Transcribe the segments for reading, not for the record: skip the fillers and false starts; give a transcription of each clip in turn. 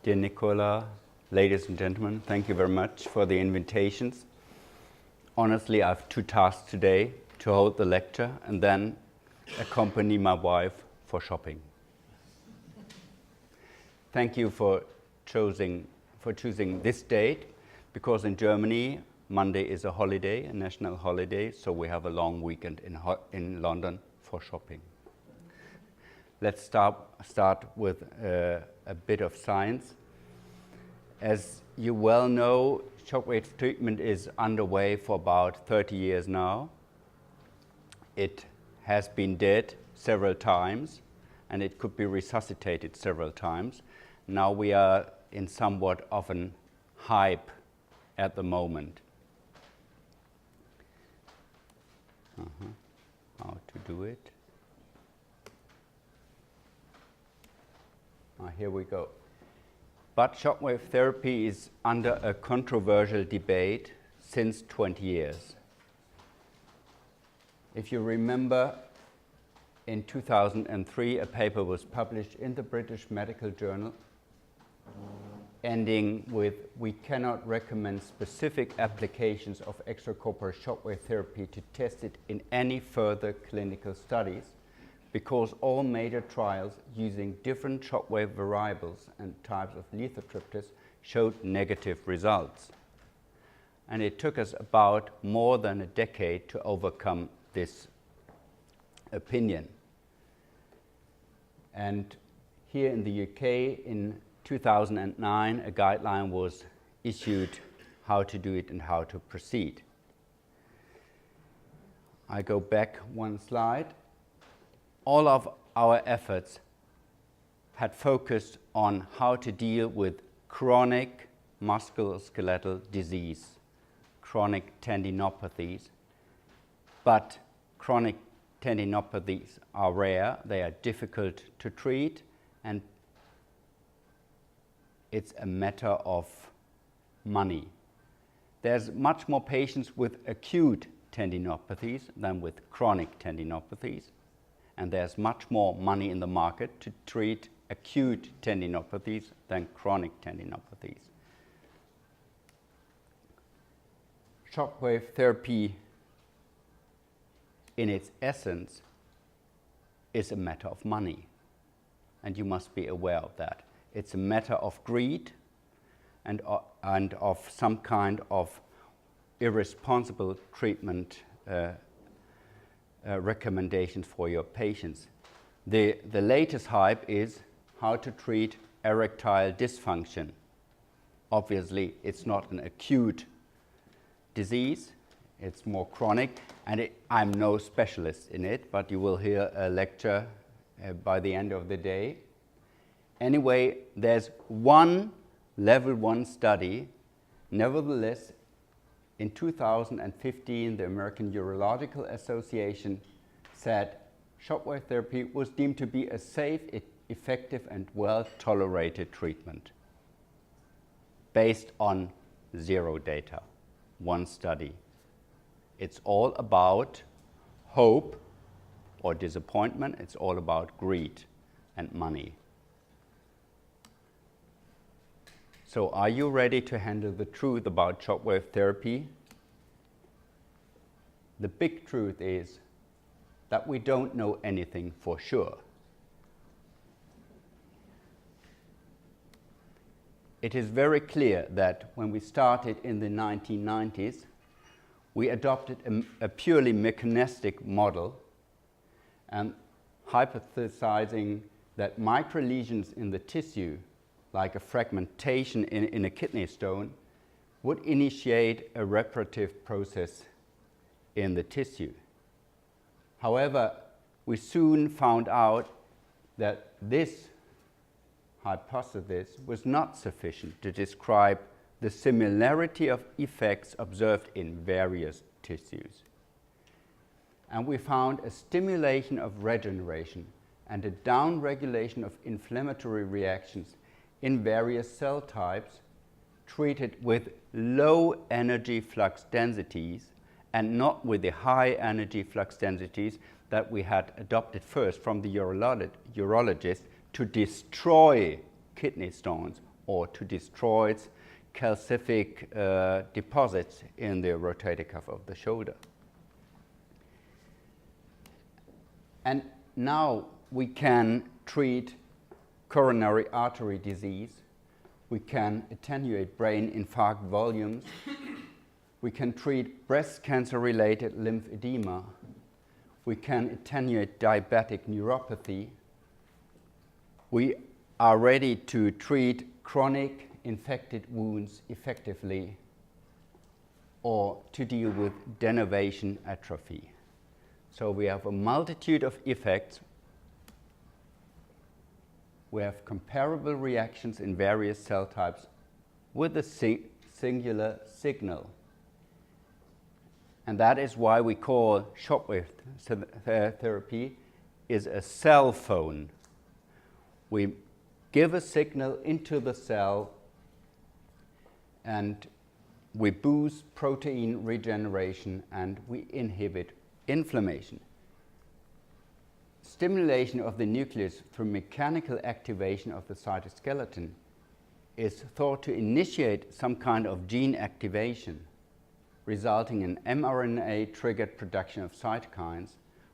Dear Nicola, ladies and gentlemen, thank you very much for the invitations. Honestly, I have two tasks today: to hold the lecture and then accompany my wife for shopping. Thank you for choosing this date, because in Germany, Monday is a holiday, a national holiday, so we have a long weekend in London for shopping. Let's start with a bit of science. As you well know, shockwave treatment is underway for about 30 years now. It has been dead several times, and it could be resuscitated several times. Now we are in somewhat of an hype at the moment. How to do it? Here we go. But shockwave therapy is under a controversial debate since 20 years. If you remember, in 2003, a paper was published in the British Medical Journal, ending with, "We cannot recommend specific applications of extracorporeal shockwave therapy to test it in any further clinical studies, because all major trials using different shockwave variables and types of lithotriptys showed negative results." And it took us about more than a decade to overcome this opinion. And here in the UK, in 2009, a guideline was issued how to do it and how to proceed. I go back one slide. All of our efforts had focused on how to deal with chronic musculoskeletal disease, chronic tendinopathies. But chronic tendinopathies are rare, they are difficult to treat, and it's a matter of money. There's much more patients with acute tendinopathies than with chronic tendinopathies, and there's much more money in the market to treat acute tendinopathies than chronic tendinopathies. Shockwave therapy, in its essence, is a matter of money, and you must be aware of that. It's a matter of greed and of some kind of irresponsible treatment recommendations for your patients. The latest hype is how to treat erectile dysfunction. Obviously, it's not an acute disease, it's more chronic, and I'm no specialist in it, but you will hear a lecture by the end of the day. Anyway, there's one level 1 study. Nevertheless, in 2015, the American Urological Association said shockwave therapy was deemed to be a safe, effective, and well-tolerated treatment based on 0 data, one study. It's all about hope or disappointment. It's all about greed and money. So are you ready to handle the truth about shockwave therapy? The big truth is that we don't know anything for sure. It is very clear that when we started in the 1990s, we adopted a purely mechanistic model and hypothesizing that microlesions in the tissue, like a fragmentation in a kidney stone, would initiate a reparative process in the tissue. However, we soon found out that this hypothesis was not sufficient to describe the similarity of effects observed in various tissues. And we found a stimulation of regeneration and a downregulation of inflammatory reactions in various cell types treated with low energy flux densities and not with the high energy flux densities that we had adopted first from the urologist to destroy kidney stones or to destroy calcific deposits in the rotator cuff of the shoulder. And now we can treat coronary artery disease. We can attenuate brain infarct volumes. We can treat breast cancer-related lymphedema. We can attenuate diabetic neuropathy. We are ready to treat chronic infected wounds effectively or to deal with denervation atrophy. So we have a multitude of effects. We have comparable reactions in various cell types with a singular signal. And that is why we call shockwave therapy is a cell phone. We give a signal into the cell and we boost protein regeneration and we inhibit inflammation. Stimulation of the nucleus through mechanical activation of the cytoskeleton is thought to initiate some kind of gene activation, resulting in mRNA-triggered production of cytokines,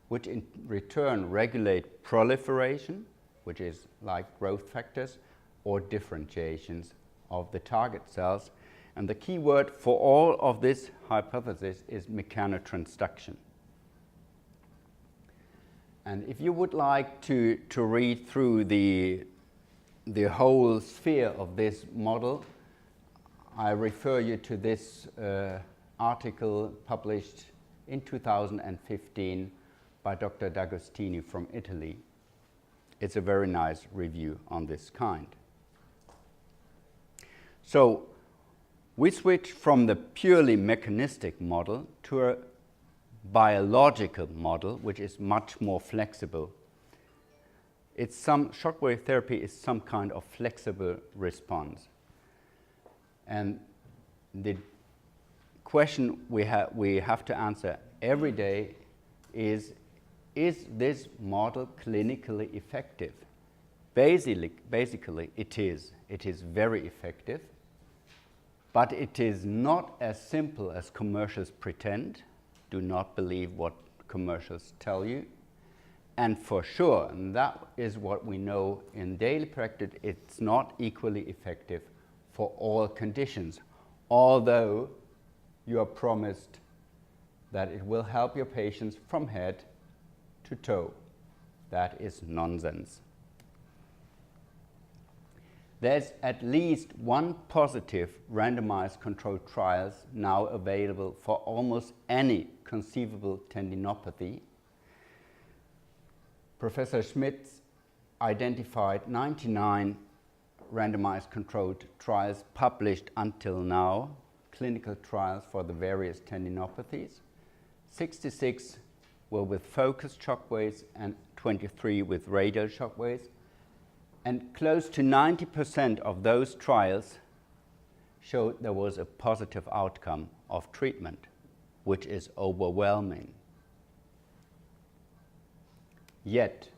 which in return regulate proliferation, which is like growth factors, or differentiations of the target cells. And the key word for all of this hypothesis is mechanotransduction. And if you would like to read through the whole sphere of this model, I refer you to this article published in 2015 by Dr. D'Agostini from Italy. It's a very nice review on this kind. So we switch from the purely mechanistic model to a biological model, which is much more flexible. Shockwave therapy is some kind of flexible response. And the question we have to answer every day is this model clinically effective? Basically, it is. It is very effective, but it is not as simple as commercials pretend. Do not believe what commercials tell you. And for sure, and that is what we know in daily practice, it's not equally effective for all conditions, although you are promised that it will help your patients from head to toe. That is nonsense. There's at least one positive randomized controlled trials now available for almost any conceivable tendinopathy. Professor Schmitz identified 99 randomized controlled trials published until now, clinical trials for the various tendinopathies. 66 were with focused shockwaves and 23 with radial shockwaves. And close to 90% of those trials showed there was a positive outcome of treatment, which is overwhelming. Yet,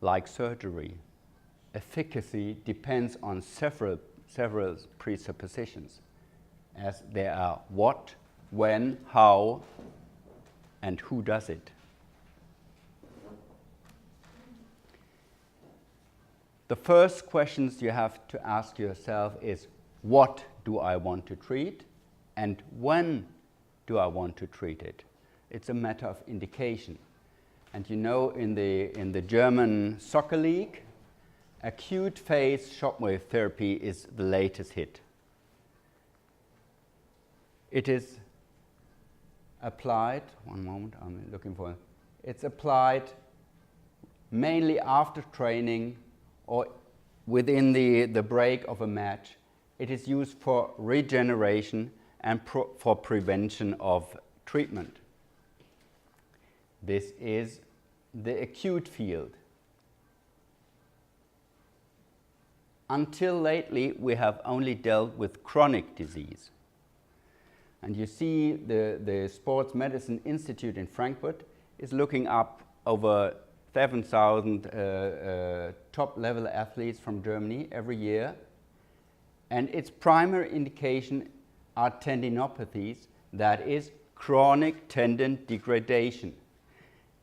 like surgery, efficacy depends on several presuppositions, as there are what, when, how, and who does it. The first questions you have to ask yourself is, what do I want to treat, and when do I want to treat it? It's a matter of indication. And you know, in the German soccer league, acute phase shockwave therapy is the latest hit. It is applied, one moment, I'm looking for it. It's applied mainly after training or within the break of a match. It is used for regeneration and for prevention of treatment. This is the acute field. Until lately, we have only dealt with chronic disease. And you see the Sports Medicine Institute in Frankfurt is looking up over 7,000 top-level athletes from Germany every year, and its primary indication are tendinopathies, that is chronic tendon degradation.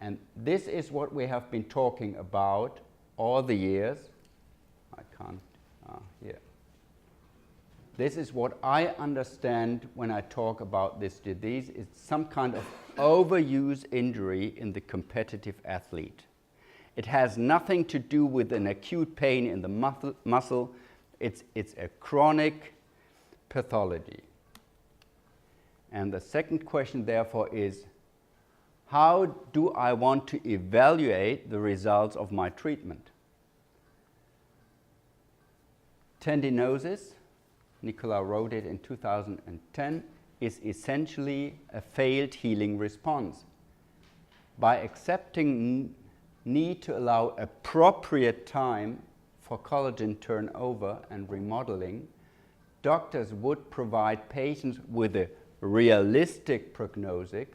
And this is what we have been talking about all the years. Here. This is what I understand when I talk about this disease. It's some kind of overuse injury in the competitive athlete. It has nothing to do with an acute pain in the muscle. It's a chronic pathology. And the second question, therefore, is how do I want to evaluate the results of my treatment? Tendinosis, Nicola wrote it in 2010, is essentially a failed healing response. By accepting need to allow appropriate time for collagen turnover and remodeling, doctors would provide patients with a realistic prognosis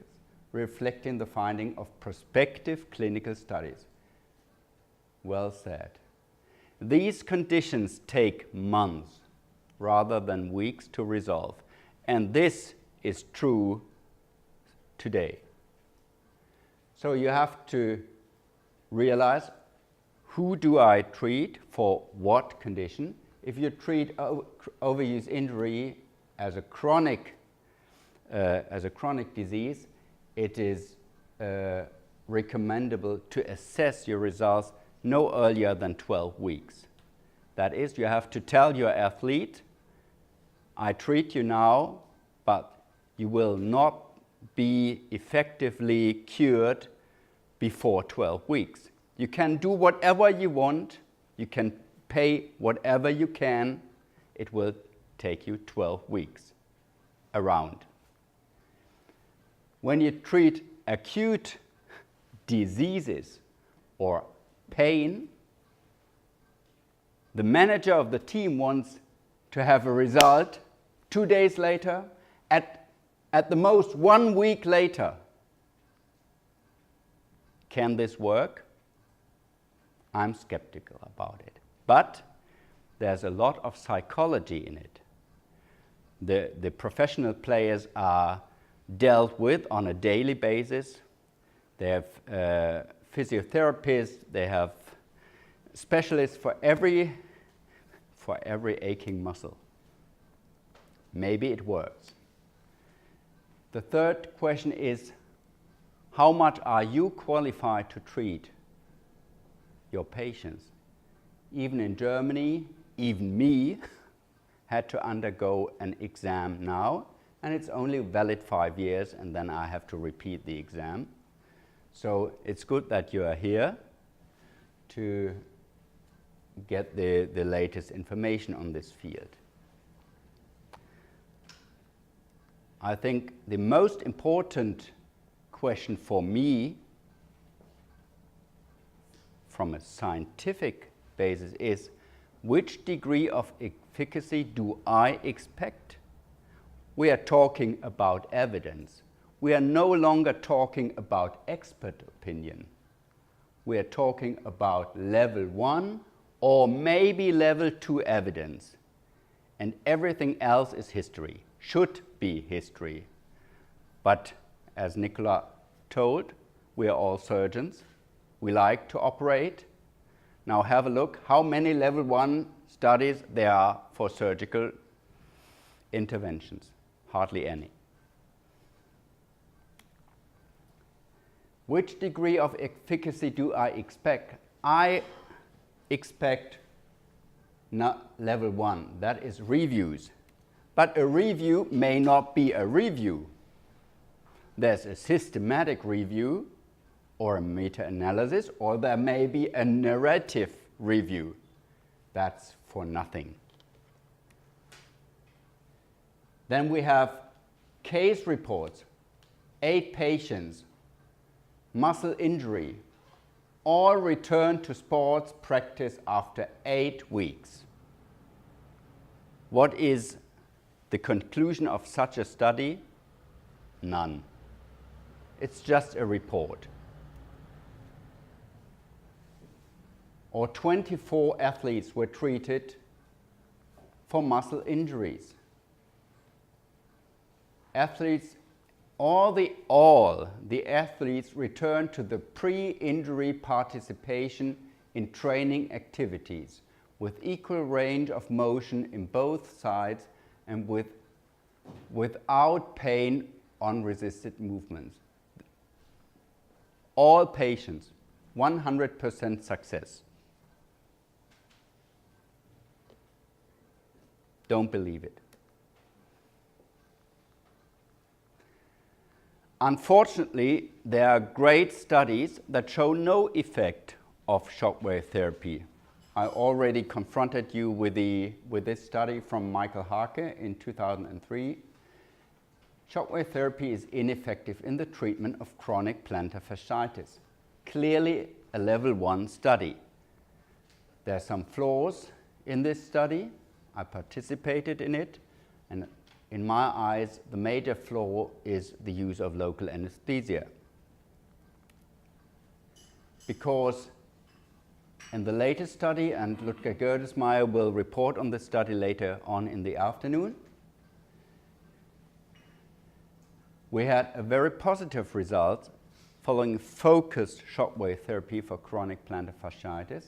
reflecting the finding of prospective clinical studies. Well said. These conditions take months rather than weeks to resolve, and this is true today. So you have to realize, who do I treat for what condition? If you treat overuse injury as a chronic disease, it is recommendable to assess your results no earlier than 12 weeks. That is, you have to tell your athlete, I treat you now, but you will not be effectively cured before 12 weeks. You can do whatever you want, you can pay whatever you can, it will take you 12 weeks around. When you treat acute diseases or pain, the manager of the team wants to have a result 2 days later, at the most 1 week later. Can this work? I'm skeptical about it. But there's a lot of psychology in it. The professional players are dealt with on a daily basis. They have physiotherapists, they have specialists for every aching muscle. Maybe it works. The third question is, how much are you qualified to treat your patients? Even in Germany, even me had to undergo an exam now, and it's only valid 5 years, and then I have to repeat the exam. So it's good that you are here to get the latest information on this field. I think the most important question for me from a scientific basis is, which degree of efficacy do I expect? We are talking about evidence. We are no longer talking about expert opinion. We are talking about level 1 or maybe level 2 evidence. And everything else is history, should be history. But as Nicola told, we are all surgeons. We like to operate. Now have a look how many level 1 studies there are for surgical interventions. Hardly any. Which degree of efficacy do I expect? I expect not level 1, that is reviews. But a review may not be a review. There's a systematic review or a meta-analysis, or there may be a narrative review. That's for nothing. Then we have case reports, 8 patients, muscle injury, all returned to sports practice after 8 weeks. What is the conclusion of such a study? None. It's just a report. or 24 athletes were treated for muscle injuries. All the athletes returned to the pre-injury participation in training activities with equal range of motion in both sides and without pain on resisted movements. All patients, 100% success. Don't believe it. Unfortunately, there are great studies that show no effect of shockwave therapy. I already confronted you with this study from Michael Hake in 2003. Shockwave therapy is ineffective in the treatment of chronic plantar fasciitis. Clearly a level 1 study. There are some flaws in this study. I participated in it, and in my eyes, the major flaw is the use of local anesthesia. Because in the latest study, and Ludger Gödesmeyer will report on the study later on in the afternoon, we had a very positive result following focused shockwave therapy for chronic plantar fasciitis.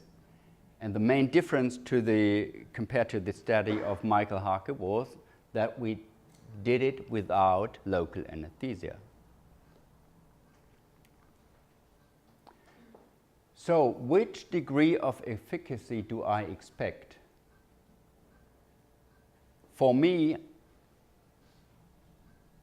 And the main difference compared to the study of Michael Hake was that we did it without local anesthesia. So, which degree of efficacy do I expect? For me,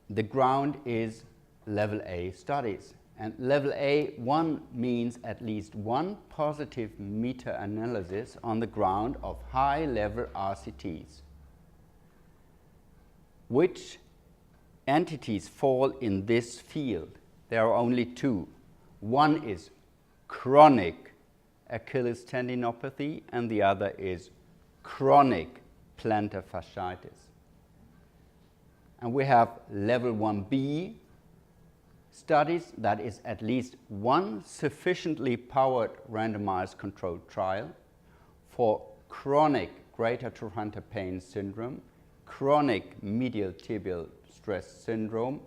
the ground is level A studies. And level A1 means at least one positive meta-analysis on the ground of high-level RCTs. Which entities fall in this field? There are only two. One is chronic Achilles tendinopathy, and the other is chronic plantar fasciitis. And we have level 1B studies, that is at least one sufficiently powered randomized controlled trial for chronic greater trochanter pain syndrome, chronic medial tibial stress syndrome,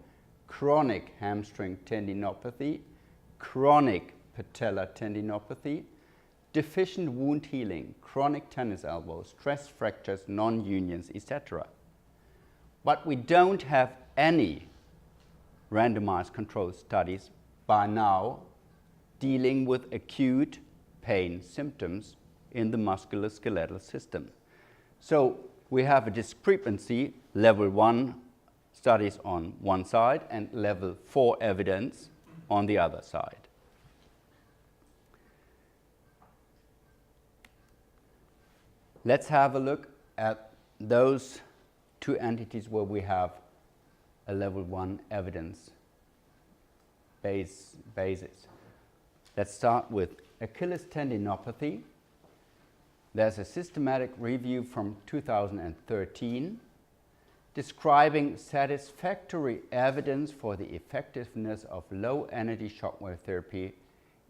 chronic hamstring tendinopathy, chronic patellar tendinopathy, deficient wound healing, chronic tennis elbow, stress fractures, non-unions, etc. But we don't have any randomized controlled studies by now dealing with acute pain symptoms in the musculoskeletal system. So we have a discrepancy, level 1 studies on one side and level 4 evidence on the other side. Let's have a look at those two entities where we have a level 1 evidence basis. Let's start with Achilles tendinopathy. There's a systematic review from 2013 describing satisfactory evidence for the effectiveness of low-energy shockwave therapy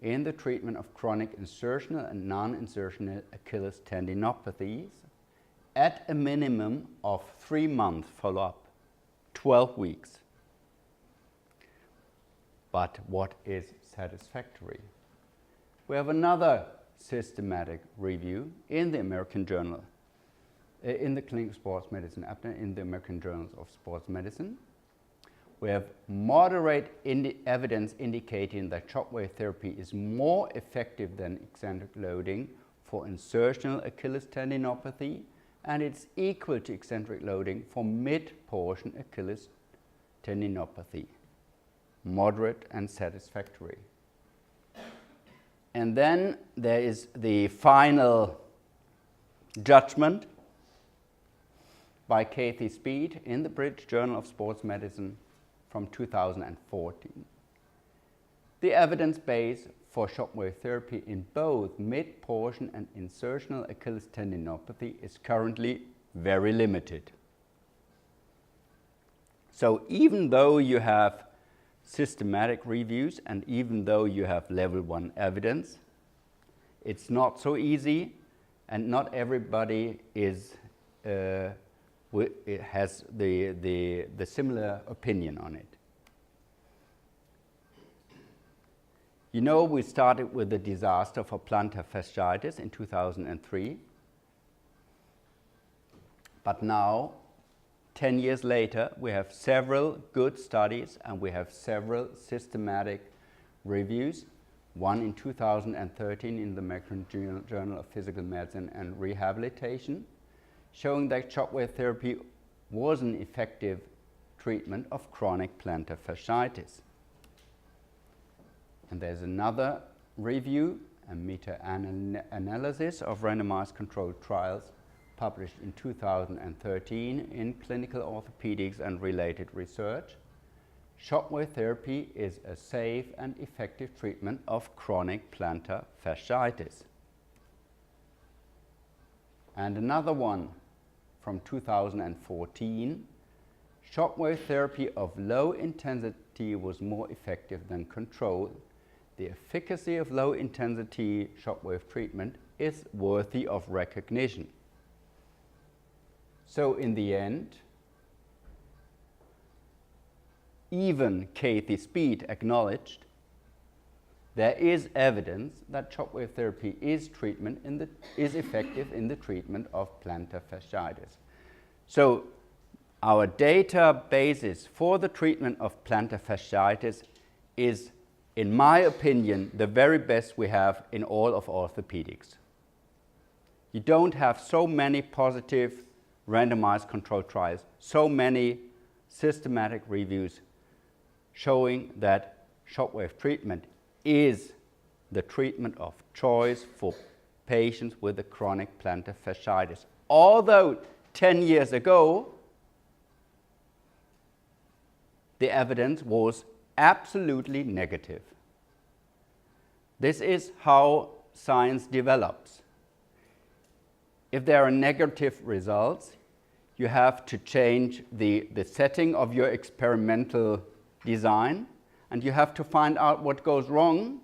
in the treatment of chronic insertional and non-insertional Achilles tendinopathies at a minimum of 3-month follow-up, 12 weeks. But what is satisfactory? We have another systematic review in the American Journal, in the Clinical Sports Medicine, in the American Journals of Sports Medicine. We have moderate evidence indicating that shockwave therapy is more effective than eccentric loading for insertional Achilles tendinopathy, and it's equal to eccentric loading for mid-portion Achilles tendinopathy. Moderate and satisfactory. And then there is the final judgment by Kathy Speed in the British Journal of Sports Medicine from 2014. The evidence base for shockwave therapy in both mid-portion and insertional Achilles tendinopathy is currently very limited. So even though you have systematic reviews and even though you have level 1 evidence, it's not so easy, and not everybody is has the similar opinion on it. You know, we started with the disaster for plantar fasciitis in 2003. But now, 10 years later, we have several good studies and we have several systematic reviews. One in 2013 in the American Journal of Physical Medicine and Rehabilitation, showing that shockwave therapy was an effective treatment of chronic plantar fasciitis. And there's another review, a meta-analysis of randomized controlled trials published in 2013 in Clinical Orthopedics and Related Research. Shockwave therapy is a safe and effective treatment of chronic plantar fasciitis. And another one from 2014, shockwave therapy of low intensity was more effective than control. The efficacy of low intensity shockwave treatment is worthy of recognition. So in the end, even Kathy Speed acknowledged there is evidence that shockwave therapy is effective in the treatment of plantar fasciitis. So our data basis for the treatment of plantar fasciitis is, in my opinion, the very best we have in all of orthopedics. You don't have so many positive randomized controlled trials, so many systematic reviews showing that shockwave treatment is the treatment of choice for patients with a chronic plantar fasciitis. Although 10 years ago, the evidence was absolutely negative. This is how science develops. If there are negative results, you have to change the setting of your experimental design, and you have to find out what goes wrong.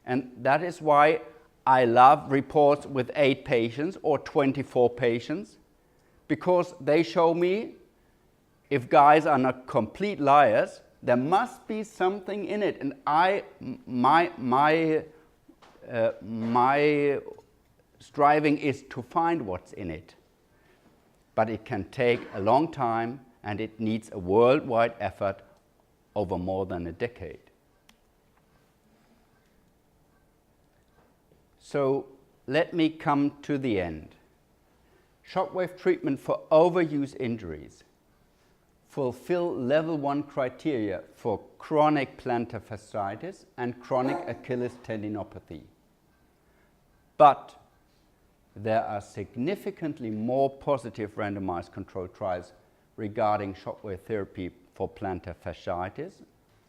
And that is why I love reports with 8 patients or 24 patients, because they show me if guys are not complete liars, there must be something in it. And my striving is to find what's in it. But it can take a long time, and it needs a worldwide effort over more than a decade. So let me come to the end. Shockwave treatment for overuse injuries fulfill level 1 criteria for chronic plantar fasciitis and chronic Achilles tendinopathy. But there are significantly more positive randomized controlled trials regarding shockwave therapy for plantar fasciitis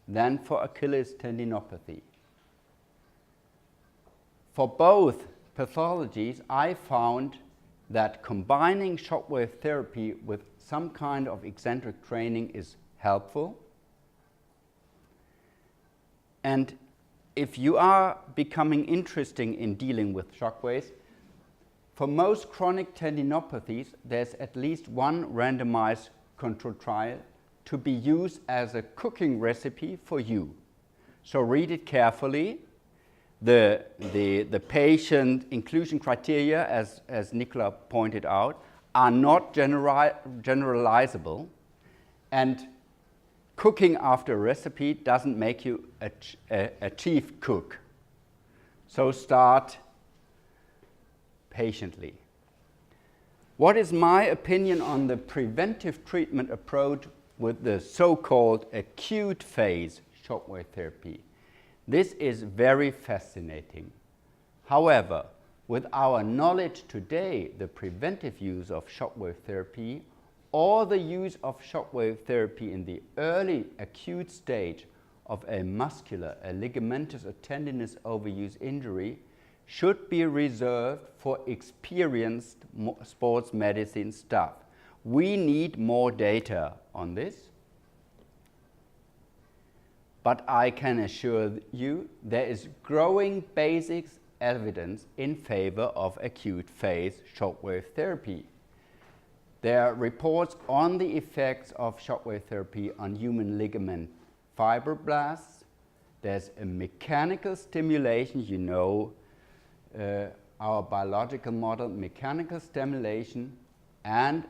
than for Achilles tendinopathy. For both pathologies, I found that combining shockwave therapy with some kind of eccentric training is helpful. And if you are becoming interested in dealing with shockwaves, for most chronic tendinopathies, there's at least one randomized controlled trial to be used as a cooking recipe for you. So read it carefully. The patient inclusion criteria, as Nicola pointed out, are not generalizable, and cooking after a recipe doesn't make you a chief cook. So start patiently. What is my opinion on the preventive treatment approach with the so-called acute phase shockwave therapy? This is very fascinating. However, with our knowledge today, the preventive use of shockwave therapy or the use of shockwave therapy in the early acute stage of a muscular, a ligamentous or tendinous overuse injury should be reserved for experienced sports medicine staff. We need more data on this. But I can assure you there is growing basic evidence in favor of acute phase shockwave therapy. There are reports on the effects of shockwave therapy on human ligament fibroblasts. There's a mechanical stimulation, you know, our biological model, mechanical stimulation, and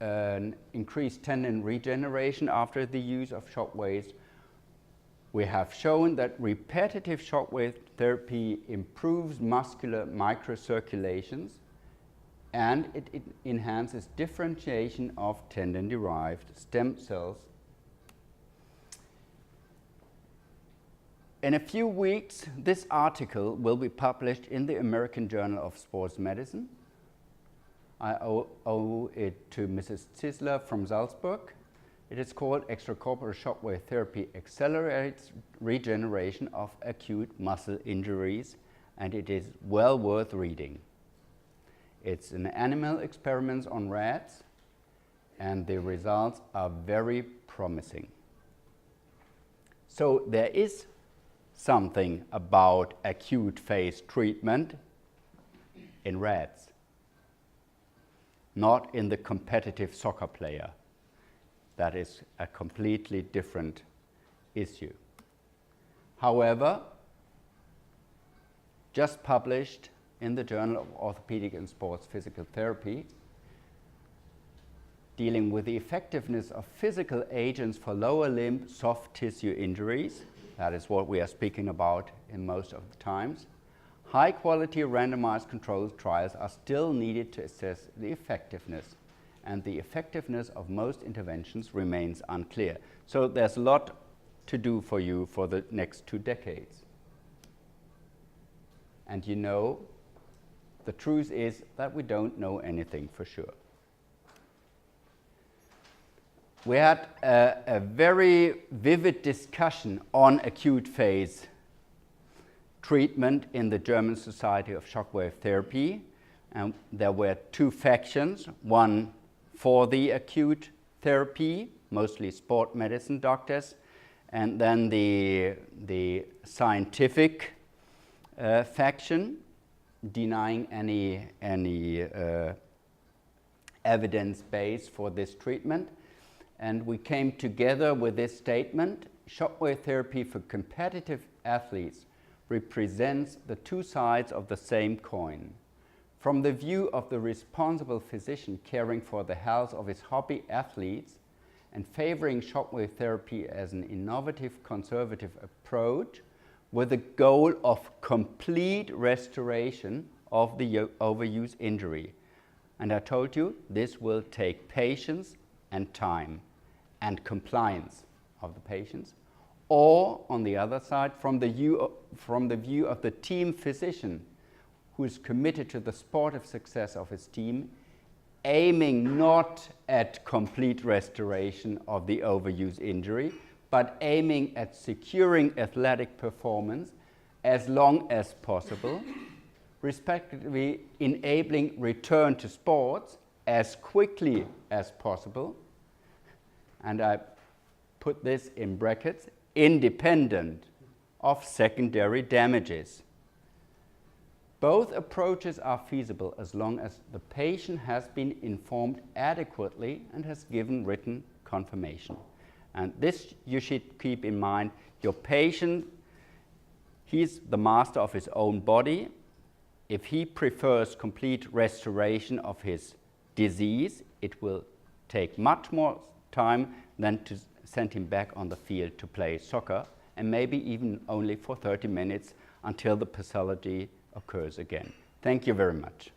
an increased tendon regeneration after the use of shockwaves. We have shown that repetitive shockwave therapy improves muscular microcirculations, and it enhances differentiation of tendon-derived stem cells. In a few weeks, this article will be published in the American Journal of Sports Medicine. I owe it to Mrs. Zisler from Salzburg. It is called Extracorporeal Shockwave Therapy Accelerates Regeneration of Acute Muscle Injuries, and it is well worth reading. It's an animal experiment on rats, and the results are very promising. So there is something about acute phase treatment in rats, not in the competitive soccer player. That is a completely different issue. However, just published in the Journal of Orthopedic and Sports Physical Therapy, dealing with the effectiveness of physical agents for lower limb soft tissue injuries, that is what we are speaking about in most of the times, high-quality randomized controlled trials are still needed to assess the effectiveness, and the effectiveness of most interventions remains unclear. So there's a lot to do for you for the next 2 decades. And you know, the truth is that we don't know anything for sure. We had a very vivid discussion on acute phase treatment in the German Society of Shockwave Therapy. And there were 2 factions, one for the acute therapy, mostly sport medicine doctors, and then the scientific faction, denying any evidence base for this treatment. And we came together with this statement: shockwave therapy for competitive athletes represents the 2 sides of the same coin. From the view of the responsible physician caring for the health of his hobby athletes and favoring shockwave therapy as an innovative, conservative approach with the goal of complete restoration of the overuse injury. And I told you this will take patience and time and compliance of the patients. Or, on the other side, from the view of the team physician who is committed to the sportive success of his team, aiming not at complete restoration of the overuse injury, but aiming at securing athletic performance as long as possible, respectively enabling return to sports as quickly as possible, and I put this in brackets, independent of secondary damages. Both approaches are feasible as long as the patient has been informed adequately and has given written confirmation. And this you should keep in mind. Your patient, he's the master of his own body. If he prefers complete restoration of his disease, it will take much more time than to send him back on the field to play soccer, and maybe even only for 30 minutes until the pathology occurs again. Thank you very much.